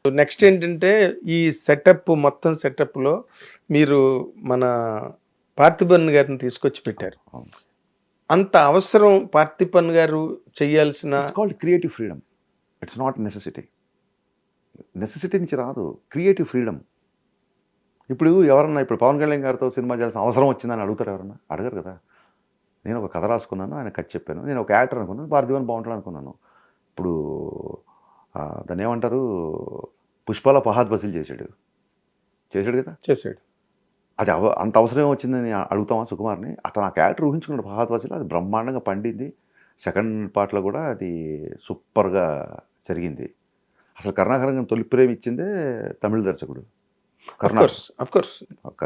Next ఏంటంటే ఈ setup మొత్తం సెటప్లో మీరు మన పార్థిబన్ గారిని తీసుకొచ్చి పెట్టారు. అవును. అంత అవసరం పార్థిబన్ గారు చేయాల్సిన it's called creative freedom. It's not necessity. Necessity నుంచి రాదు, క్రియేటివ్ ఫ్రీడమ్. ఇప్పుడు ఎవరన్నా ఇప్పుడు పవన్ కళ్యాణ్ గారితో సినిమా చేయాల్సిన అవసరం వచ్చిందని అడుగుతారు ఎవరన్నా? అడగరు కదా. నేను ఒక కథ రాసుకున్నాను, ఆయన కథ చెప్పాను, నేను ఒక యాక్టర్ అనుకున్నాను, పార్థిబన్ బాగుంటాడు అనుకున్నాను. ఇప్పుడు దాన్ని ఏమంటారు, పుష్పల ఫహాద్ ఫాసిల్ చేశాడు కదా. చేశాడు. అది అంత అవసరం వచ్చిందని అడుగుతామా సుకుమార్ని? అతను ఆ క్యారెక్టర్ ఊహించుకున్నాడు ఫహాద్ ఫాసిల్, అది బ్రహ్మాండంగా పండింది. సెకండ్ పార్ట్లో కూడా అది సూపర్గా జరిగింది. అసలు కరుణాకరం తొలి ప్రేమ ఇచ్చిందే తమిళ దర్శకుడు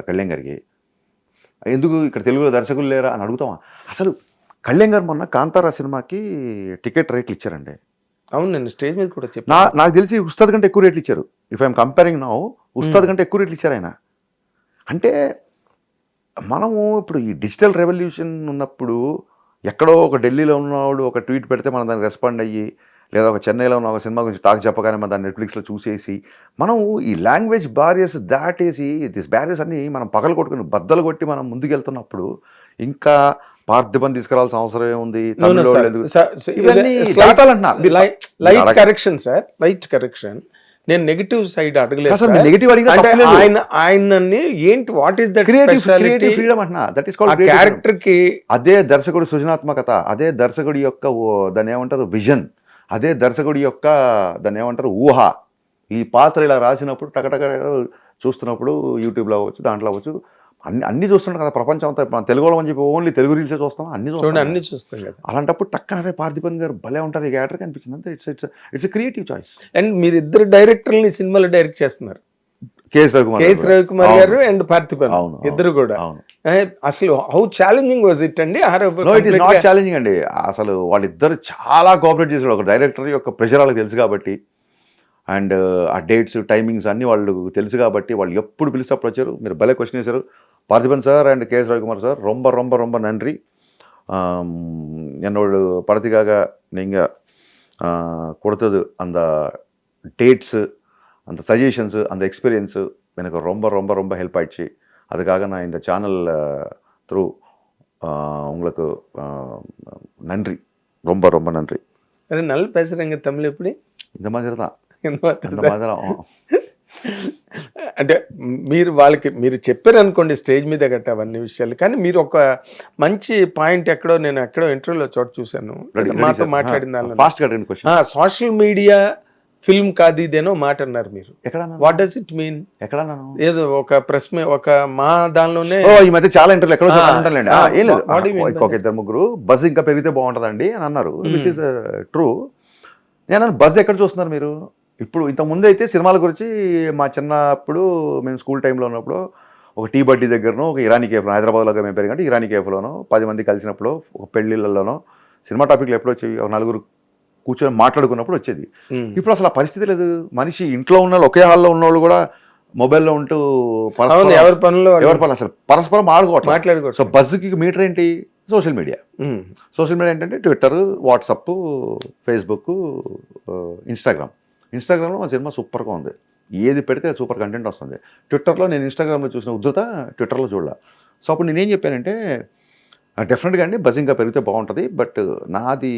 కళ్యాణ్ గారికి. ఎందుకు ఇక్కడ తెలుగులో దర్శకులు లేరా అని అడుగుతామా? అసలు కళ్యాణ్ గారు మొన్న కాంతారా సినిమాకి టికెట్ రేట్లు ఇచ్చారండి. అవును, నేను స్టేజ్ మీద కూడా చెప్పి నాకు తెలిసి ఉస్తాద్ కంటే ఎక్కువ రేట్లు ఇచ్చారు. If I'm comparing now, Ustaad కంటే ఎక్కువ రేట్లు ఇచ్చారు ఆయన. అంటే మనము ఇప్పుడు ఈ డిజిటల్ రెవల్యూషన్ ఉన్నప్పుడు ఎక్కడో ఒక ఢిల్లీలో ఉన్నవాడు ఒక ట్వీట్ పెడితే మనం దానికి రెస్పాండ్ అయ్యి, లేదా ఒక చెన్నైలో ఉన్న ఒక సినిమా గురించి టాక్ చెప్పగానే మనం దాన్ని నెట్ఫ్లిక్స్లో చూసేసి, మనం ఈ లాంగ్వేజ్ బ్యారియర్స్ దాటేసి దిస్ బ్యారియర్స్ అన్ని మనం పగలు కొట్టుకుని బద్దలు కొట్టి మనం ముందుకెళ్తున్నప్పుడు ఇంకా పార్థిబన్ తీసుకురావాల్సిన అవసరం ఏముంది? Light correction sir, light correction. నేను నెగిటివ్ సైడ్ అడగలేదు. ఆయనని ఏంటి, what is that creative freedom అంటున్నా. దట్ ఈస్ కాల్డ్ క్యారెక్టర్ కి. అదే దర్శకుడి సృజనాత్మకత, అదే దర్శకుడి యొక్క దాన్ని ఏమంటారు విజన్, అదే దర్శకుడి యొక్క దాన్ని ఏమంటారు ఊహ. ఈ పాత్ర ఇలా రాసినప్పుడు టకటక చూస్తున్నప్పుడు యూట్యూబ్లో అవ్వచ్చు, దాంట్లో అవ్వచ్చు, అన్ని చూస్తున్నాం కదా ప్రపంచం అంతా. మనం తెలుగు వాళ్ళని చెప్పి ఓన్లీ తెలుగు రీల్సే చూస్తాం, అన్ని చూస్తాం కదా. అలాంటప్పుడు టక్కన పార్థిబన్ గారు భలే ఉంటారు ఈ క్యారెక్టర్ కనిపించింది అంతే. It's creative choice. అండ్ మీరు ఇద్దరు డైరెక్టర్ని సినిమాలో డైరెక్ట్ చేస్తున్నారు, కేఎస్ రవికుమార్ గారు అండ్ పార్థిబన్ ఇద్దరు కూడా. అసలు హౌ ఛాలెంజింగ్ వాజ్ ఇట్ అండి? ఇట్ ఈస్ నాట్ ఛాలెంజింగ్ అండి. అసలు వాళ్ళిద్దరు చాలా కోఆపరేట్ చేశారు. ఒక డైరెక్టర్ యొక్క ప్రెషర్ వాళ్ళకి తెలుసు కాబట్టి, అండ్ ఆ డేట్స్ టైమింగ్స్ అన్నీ వాళ్ళు తెలుసు కాబట్టి, వాళ్ళు ఎప్పుడు పిలిస్తే అప్పుడు వచ్చారు. మీరు భలే క్వశ్చన్ చేశారు. Parthiban sir and KS Ravikumar sir ரொம்ப ரொம்ப ரொம்ப நன்றி. என்னோட படத்துக்காக நீங்கள் கொடுத்தது அந்த டேட்ஸு, அந்த சஜஷன்ஸு, அந்த எக்ஸ்பீரியன்ஸு எனக்கு ரொம்ப ரொம்ப ரொம்ப ஹெல்ப் ஆயிடுச்சு. அதுக்காக நான் இந்த சேனல் த்ரூ உங்களுக்கு நன்றி, ரொம்ப ரொம்ப நன்றி. நல்லா பேசுகிறேங்க தமிழ். எப்படி? இந்த மாதிரி தான், இந்த மாதிரி தான். అంటే మీరు వాళ్ళకి మీరు చెప్పారు అనుకోండి స్టేజ్ మీద గట్ట అవన్నీ విషయాలు, కానీ మీరు ఒక మంచి పాయింట్ ఎక్కడో నేను ఎక్కడో ఇంటర్వ్యూలో చోట చూశాను మాతో మాట్లాడిన దానిలో, సోషల్ మీడియా ఫిల్మ్ కాదు ఇదేనో మాట అన్నారు మీరు. What does it mean? ఏదో ఒక ప్రెస్ ఒక మా దానిలోనే ఈ మధ్య చాలా ఇంటర్వ్యూ ఎక్కడో ఒక ఇద్దరు ముగ్గురు బజ్ ఇంకా పెరిగితే బాగుంటుందండి అని అన్నారు, విచ్ ఇస్ ట్రూ. నేను బజ్ ఎక్కడ చూస్తున్నారు మీరు? ఇప్పుడు ఇంతకుముందు అయితే సినిమాల గురించి మా చిన్నప్పుడు మేము స్కూల్ టైంలో ఉన్నప్పుడు ఒక టీ బడ్డీ దగ్గరనో, ఒక ఇరానీ కేఫ్లో, హైదరాబాద్లో మేము పెరిగంటే ఇరానీ కేఫ్లోనో 10 మంది కలిసినప్పుడు, ఒక పెళ్ళిళ్ళలోనో సినిమా టాపిక్లు ఎప్పుడు వచ్చేవి, ఒక నలుగురు కూర్చొని మాట్లాడుకున్నప్పుడు వచ్చేది. ఇప్పుడు అసలు ఆ పరిస్థితి లేదు. మనిషి ఇంట్లో ఉన్న వాళ్ళు, ఒకే హాల్లో ఉన్నవాళ్ళు కూడా మొబైల్లో ఉంటూ ఎవరి పనులు అసలు పరస్పరం మాట్లాడుకోవట్లేదు. సో బజ్కి మీటర్ ఏంటి? Social media. సోషల్ మీడియా ఏంటంటే ట్విట్టర్, వాట్సప్, ఫేస్బుక్, ఇన్స్టాగ్రామ్లో మా సినిమా సూపర్గా ఉంది. ఏది పెడితే సూపర్ కంటెంట్ వస్తుంది. ట్విట్టర్లో నేను ఇన్స్టాగ్రామ్లో చూసిన ఉద్ధృత ట్విట్టర్లో చూడాల. సో అప్పుడు నేనేం చెప్పానంటే, డెఫినెట్గా అండి బజ్ ఇంకా పెరిగితే బాగుంటుంది, బట్ నాది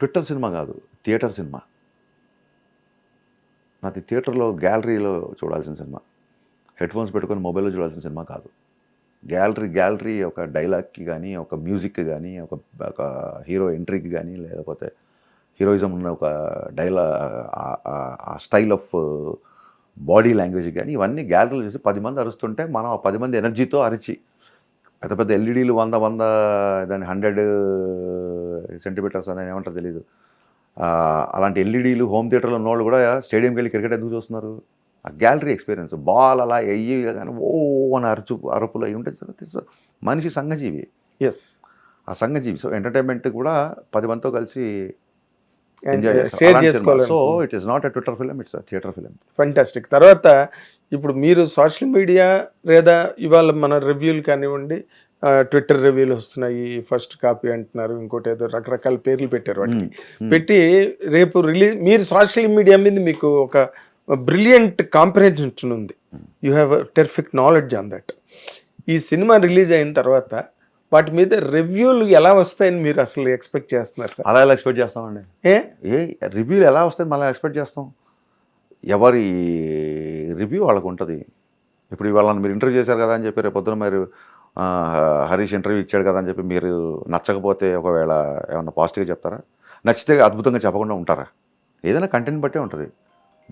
ట్విట్టర్ సినిమా కాదు, థియేటర్ సినిమా. నాది థియేటర్లో గ్యాలరీలో చూడాల్సిన సినిమా, హెడ్ ఫోన్స్ పెట్టుకొని మొబైల్లో చూడాల్సిన సినిమా కాదు. గ్యాలరీ ఒక డైలాగ్కి కానీ, ఒక మ్యూజిక్కి కానీ, ఒక హీరో ఎంట్రీకి కానీ, లేకపోతే హీరోయిజం ఉన్న ఒక ఆ స్టైల్ ఆఫ్ బాడీ లాంగ్వేజ్ కానీ, ఇవన్నీ గ్యాలరీలో చూసి 10 మంది అరుస్తుంటే మనం ఆ 10 మంది ఎనర్జీతో అరిచి, పెద్ద పెద్ద ఎల్ఈడీలు 100 దాన్ని 100 సెంటీమీటర్స్ అని ఏమంటారు తెలీదు, అలాంటి ఎల్ఈడీలు హోమ్ థియేటర్లో ఉన్నవాళ్ళు కూడా స్టేడియంకి వెళ్ళి క్రికెట్ ఎందుకు చూస్తున్నారు? ఆ గ్యాలరీ ఎక్స్పీరియన్స్. బాల్ అలా అయ్యి కానీ ఓ అని అరుపులు అయి ఉంటుంది. మనిషి సంఘజీవి. ఎస్, ఆ సంఘజీవి. సో ఎంటర్టైన్మెంట్ కూడా 10 మందితో కలిసి షేర్ చేసుకోవాలి. So it is not a Twitter film, it's theatre film. Fantastic. తర్వాత ఇప్పుడు మీరు సోషల్ మీడియా లేదా ఇవాళ మన రివ్యూలు కానివ్వండి, ట్విట్టర్ రివ్యూలు వస్తున్నాయి, ఫస్ట్ కాపీ అంటున్నారు, ఇంకోటి ఏదో రకరకాల పేర్లు పెట్టారు వాటికి. పెట్టి రేపు మీరు సోషల్ మీడియా మీద మీకు ఒక బ్రిలియంట్ కాంప్రహెన్షన్ ఉంది, you have perfect knowledge on that. ఈ సినిమా రిలీజ్ అయిన తర్వాత వాటి మీద రివ్యూలు ఎలా వస్తాయని మీరు అసలు ఎక్స్పెక్ట్ చేస్తున్నారు సార్? అలా ఎలా ఎక్స్పెక్ట్ చేస్తామండి? రివ్యూలు ఎలా వస్తాయి మళ్ళీ ఎక్స్పెక్ట్ చేస్తాం? ఎవరి రివ్యూ వాళ్ళకు ఉంటుంది. ఇప్పుడు ఇవాళ మీరు ఇంటర్వ్యూ చేశారు కదా అని చెప్పి రేపు పొద్దున మీరు హరీష్ ఇంటర్వ్యూ ఇచ్చాడు కదా అని చెప్పి మీరు నచ్చకపోతే ఒకవేళ ఏమన్నా పాజిటివ్గా చెప్తారా? నచ్చితే అద్భుతంగా చెప్పకుండా ఉంటారా? ఏదైనా కంటెంట్ బట్టే ఉంటుంది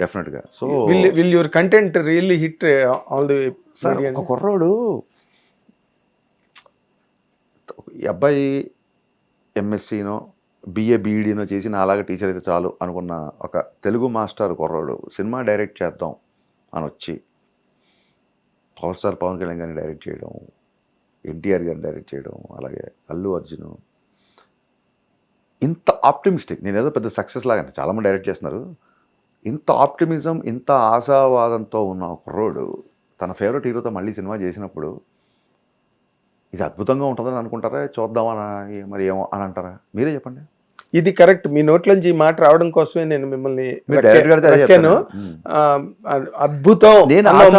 డెఫినెట్గా. So will your content really hit all the sir. ఒక కుర్రోడు ఈ అబ్బాయి ఎంఎస్సీనో బిఏ బీఈడీనో చేసి నా అలాగే టీచర్ అయితే చాలు అనుకున్న ఒక తెలుగు మాస్టర్ కుర్రోడు సినిమా డైరెక్ట్ చేద్దాం అని వచ్చి పవర్ స్టార్ పవన్ కళ్యాణ్ గారిని డైరెక్ట్ చేయడం, ఎన్టీఆర్ గారిని డైరెక్ట్ చేయడం, అలాగే అల్లు అర్జున్, ఇంత ఆప్టిమిస్టిక్, నేను ఏదో పెద్ద సక్సెస్ లాగానే చాలామంది డైరెక్ట్ చేస్తున్నారు, ఇంత ఆప్టిమిజం ఇంత ఆశావాదంతో ఉన్న కుర్రోడు తన ఫేవరెట్ హీరోతో మళ్ళీ సినిమా చేసినప్పుడు ఇది అద్భుతంగా ఉంటుందని అనుకుంటారా? చూద్దామని మరి ఏమో అని అంటారా? మీరే చెప్పండి. ఇది కరెక్ట్. మీ నోట్లోంచి ఈ మాట రావడం కోసమే నేను మిమ్మల్ని అద్భుతం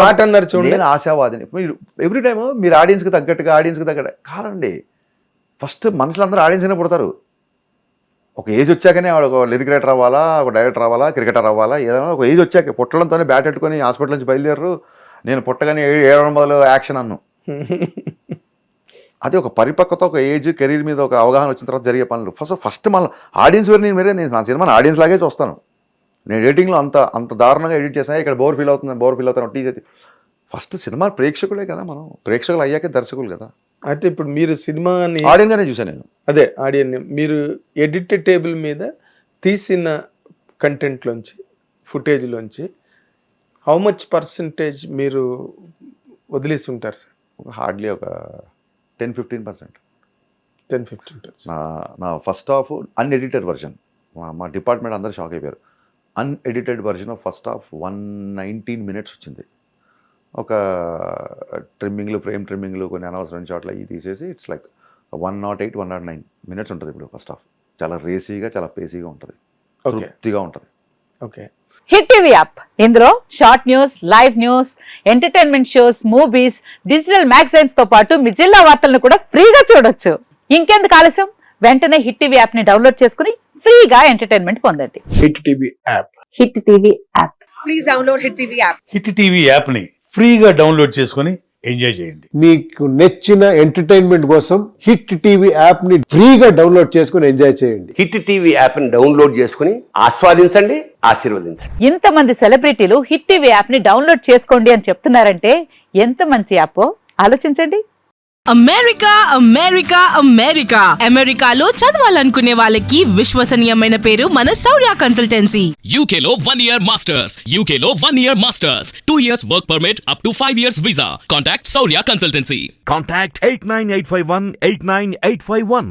మాట అన్నారు చూడండి. నేను ఆశావాదిని. మీరు ఎవ్రీ టైమ్ మీరు ఆడియన్స్కి తగ్గట్టుగా కాదండి. ఫస్ట్ మనుషులు అందరూ ఆడియన్స్ అయినా పుడతారు. ఒక ఏజ్ వచ్చాకనే వాడు ఒక లిరిక్ రైటర్ అవ్వాలా, ఒక డైరెక్టర్ అవ్వాలా, క్రికెటర్ అవ్వాలా, ఏదైనా ఒక ఏజ్ వచ్చాక పుట్టడంతోనే బ్యాట్ పెట్టుకొని హాస్పిటల్ నుంచి బయలుదేరరు. నేను పుట్టగానే 7 మొదలు యాక్షన్ అన్ను. అది ఒక పరిపక్వత, ఒక ఏజ్, కెరీర్ మీద ఒక అవగాహన వచ్చిన తర్వాత జరిగే పనులు. ఫస్ట్ మళ్ళీ ఆడియన్స్ వేరు నేను నా సినిమాని ఆడియన్స్ లాగే చూస్తాను. నేను ఎడిటింగ్లో అంత దారుణంగా ఎడిట్ చేసినా ఇక్కడ బోర్ ఫీల్ అవుతాను టీచర్. ఫస్ట్ సినిమా ప్రేక్షకులే కదా, మనం ప్రేక్షకులు అయ్యాకే దర్శకులు కదా. అయితే ఇప్పుడు మీరు సినిమాని ఆడియన్గానే చూసాను నేను. అదే ఆడియన్ మీరు ఎడిటెడ్ టేబుల్ మీద తీసిన కంటెంట్లోంచి, ఫుటేజ్లోంచి హౌ మచ్ పర్సంటేజ్ మీరు వదిలేసి ఉంటారు సార్? హార్డ్లీ ఒక 10-15%. 10-15%. నా ఫస్ట్ హాఫ్ అన్ఎడిటెడ్ వర్జన్, మా డిపార్ట్మెంట్ అందరూ షాక్ అయిపోయారు. Unedited version of first half 119 minutes వచ్చింది. ఒక ట్రిమ్మింగ్లు, ఫ్రేమ్ ట్రిమ్మింగ్లు, కొన్ని అనవసరం షాట్లు అవి తీసేసి ఇట్స్ లైక్ 108-109 minutes ఉంటుంది ఇప్పుడు ఫస్ట్ హాఫ్. చాలా రేసీగా, చాలా పేసీగా ఉంటుంది, తృప్తిగా ఉంటుంది. ఓకే. హిట్ టీవీ యాప్, ఇందులో short news, live news, entertainment shows, movies, digital magazines తో పాటు మీ జిల్లా వార్తలను కూడా ఫ్రీగా చూడొచ్చు. ఇంకెందుకు ఆలస్యం, వెంటనే హిట్ టీవీ యాప్ ని డౌన్లోడ్ చేసుకుని ఫ్రీగా ఎంటర్టైన్మెంట్ పొందండి. Hit TV app. Hit TV app. Please download hit TV app. Hit TV app ని ఫ్రీగా డౌన్లోడ్ చేసుకుని ఎంజాయ్ చేయండి. మీకు నచ్చిన ఎంటర్టైన్మెంట్ కోసం హిట్ టీవీ యాప్ ని ఫ్రీగా డౌన్లోడ్ చేసుకుని ఎంజాయ్ చేయండి. హిట్ టీవీ యాప్ ని డౌన్లోడ్ చేసుకుని ఆస్వాదించండి, ఆశీర్వదించండి. ఇంతమంది సెలబ్రిటీలు హిట్ టీవీ యాప్ ని డౌన్లోడ్ చేసుకోండి అని చెప్తున్నారంటే ఎంత మంచి యాప్ ఆలోచించండి. అమెరికా అమెరికా అమెరికా అమెరికాలో చదవాలనుకునే వాళ్ళకి విశ్వసనీయమైన పేరు మన శౌర్య కన్సల్టెన్సీ. UK లో 1 year masters, UK లో 1 year masters, 2 years work permit up to 5 years visa. Contact Saurya Consultancy. Contact 89851 89851.